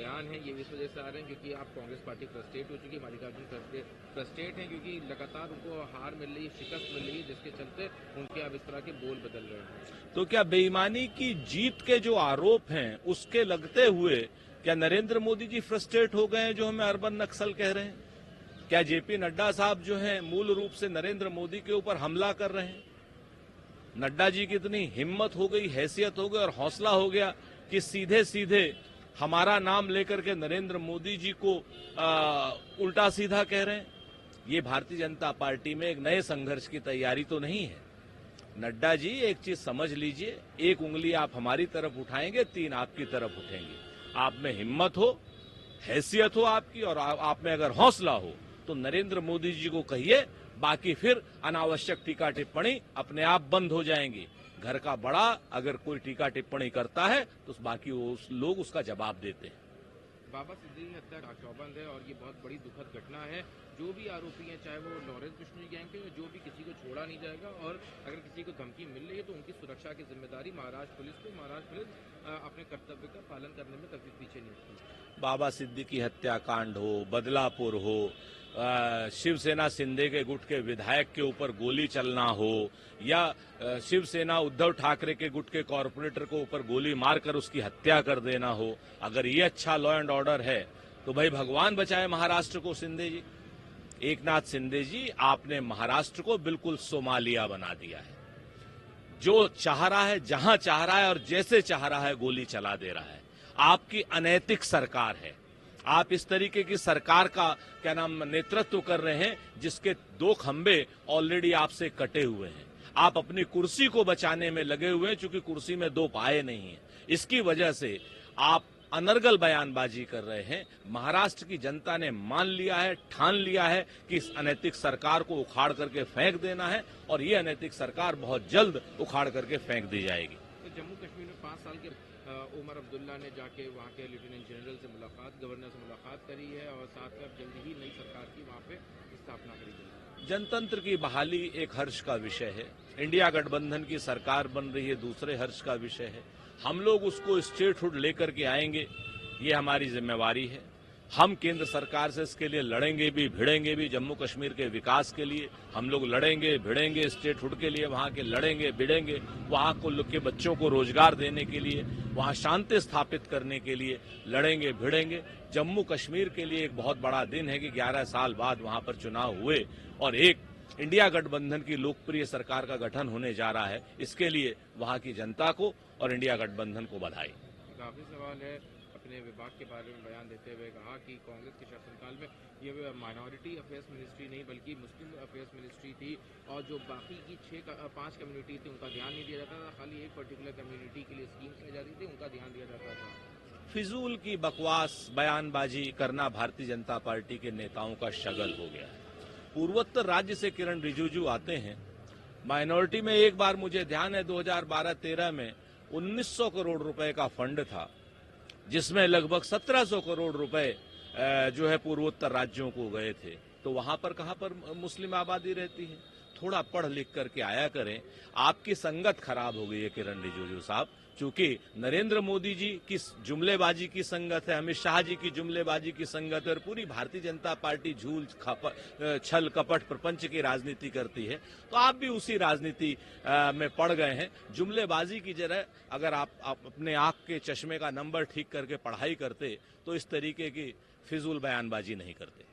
बयान है ये इस वजह से आ रहे हैं क्योंकि आप कांग्रेस पार्टी फ्रस्ट्रेट हो चुकी है, मल्लिकार्जुन फ्रस्ट्रेट हैं क्योंकि लगातार उनको हार मिल रही है, शिकस्त मिल रही है, जिसके चलते उनके अब इस तरह के बोल बदल रहे हैं। तो क्या बेईमानी की जीत के जो आरोप हैं उसके लगते हुए क्या नरेंद्र मोदी जी फ्रस्ट्रेट हो गए हैं जो हमें अर्बन नक्सल कह रहे हैं? क्या जेपी नड्डा साहब जो हैं मूल रूप से नरेंद्र मोदी के ऊपर हमला कर रहे हैं? नड्डा जी की इतनी हिम्मत हो गई, हैसियत हो गई और हौसला हो गया कि सीधे सीधे हमारा नाम लेकर के नरेंद्र मोदी जी को उल्टा सीधा कह रहे हैं। ये भारतीय जनता पार्टी में एक नए संघर्ष की तैयारी तो नहीं है। नड्डा जी एक चीज समझ लीजिए, एक उंगली आप हमारी तरफ उठाएंगे, 3 आपकी तरफ उठेंगे। आप में हिम्मत हो, हैसियत हो आपकी और आप में अगर हौसला हो तो नरेंद्र मोदी जी को कहिए, बाकी फिर अनावश्यक टीका टिप्पणी अपने आप बंद हो जाएंगी। घर का बड़ा अगर कोई टीका टिप्पणी करता है तो बाकी लोग उसका जवाब देते हैं। बाबा सिद्दीकी हत्या का चौबंद है और ये बहुत बड़ी दुखद घटना है। जो भी आरोपी हैं, चाहे वो लॉरेंस बिश्नोई गैंग के, जो भी, किसी को छोड़ा नहीं जाएगा और अगर किसी को धमकी मिल रही है तो उनकी सुरक्षा की जिम्मेदारी महाराष्ट्र पुलिस को, महाराष्ट्र पुलिस अपने कर्तव्य का पालन करने में कभी पीछे नहीं हटती। बाबा सिद्दीकी हत्याकांड हो, बदलापुर हो, शिवसेना शिंदे के गुट के विधायक के ऊपर गोली चलना हो या शिवसेना उद्धव ठाकरे के गुट के कॉर्पोरेटर को ऊपर गोली मारकर उसकी हत्या कर देना हो, अगर ये अच्छा लॉ एंड ऑर्डर है तो भाई भगवान बचाए महाराष्ट्र को। शिंदे जी, एकनाथ शिंदे जी, आपने महाराष्ट्र को बिल्कुल सोमालिया बना दिया है। जो चाह रहा है, जहां चाह रहा है और जैसे चाह रहा है गोली चला दे रहा है। आपकी अनैतिक सरकार है। आप इस तरीके की सरकार का नेतृत्व कर रहे हैं जिसके 2 खंबे ऑलरेडी आपसे कटे हुए हैं। आप अपनी कुर्सी को बचाने में लगे हुए हैं क्योंकि कुर्सी में 2 पाए नहीं है। इसकी वजह से आप अनर्गल बयानबाजी कर रहे हैं। महाराष्ट्र की जनता ने मान लिया है, ठान लिया है कि इस अनैतिक सरकार को उखाड़ करके फेंक देना है और ये अनैतिक सरकार बहुत जल्द उखाड़ करके फेंक दी जाएगी। तो जम्मू कश्मीर में 5 साल के उमर अब्दुल्ला ने जाके वहाँ के लेफ्टिनेंट जनरल से मुलाकात, गवर्नर से मुलाकात करी है और साथ में अब जल्दी ही नई सरकार की वहाँ पे स्थापना करी गई। जनतंत्र की बहाली एक हर्ष का विषय है। इंडिया गठबंधन की सरकार बन रही है, दूसरे हर्ष का विषय है। हम लोग उसको स्टेटहुड लेकर के आएंगे, ये हमारी जिम्मेवारी है। हम केंद्र सरकार से इसके लिए लड़ेंगे भी, भिड़ेंगे भी। जम्मू कश्मीर के विकास के लिए हम लोग लड़ेंगे, भिड़ेंगे। स्टेटहुड के लिए वहां के लड़ेंगे, भिड़ेंगे। वहां के बच्चों को रोजगार देने के लिए, वहां शांति स्थापित करने के लिए लड़ेंगे, भिड़ेंगे। जम्मू कश्मीर के लिए एक बहुत बड़ा दिन है कि 11 साल बाद वहां पर चुनाव हुए और एक इंडिया गठबंधन की लोकप्रिय सरकार का गठन होने जा रहा है। इसके लिए वहां की जनता को और इंडिया गठबंधन को बधाई। काफी सवाल है। अपने विभाग के बारे में बयान देते हुए कहा कि कांग्रेस के शासनकाल में ये माइनॉरिटी अफेयर्स मिनिस्ट्री नहीं बल्कि मुस्लिम अफेयर्स मिनिस्ट्री थी और जो बाकी की 5 कम्युनिटी थी उनका ध्यान नहीं दिया जाता था। खाली एक पर्टिकुलर कम्युनिटी के लिए स्कीम्स लाई जाती थी, उनका ध्यान दिया जाता था। फिजूल की बकवास बयानबाजी करना भारतीय जनता पार्टी के नेताओं का शगल हो गया है। पूर्वोत्तर राज्य से किरण रिजिजू आते हैं। माइनॉरिटी में एक बार मुझे ध्यान है 2012-13 में 1900 करोड़ रुपए का फंड था जिसमें लगभग 1700 करोड़ रुपए जो है पूर्वोत्तर राज्यों को गए थे। तो वहां पर कहां पर मुस्लिम आबादी रहती है? थोड़ा पढ़ लिख करके आया करें। आपकी संगत खराब हो गई है किरण रिजिजू साहब, चूंकि नरेंद्र मोदी जी की जुमलेबाजी की संगत है, अमित शाह जी की जुमलेबाजी की संगत है और पूरी भारतीय जनता पार्टी झूल छल कपट प्रपंच की राजनीति करती है। तो आप भी उसी राजनीति में पड़ गए हैं। जुमलेबाजी की जगह अगर आप अपने आंख के चश्मे का नंबर ठीक करके पढ़ाई करते तो इस तरीके की फिजूल बयानबाजी नहीं करते।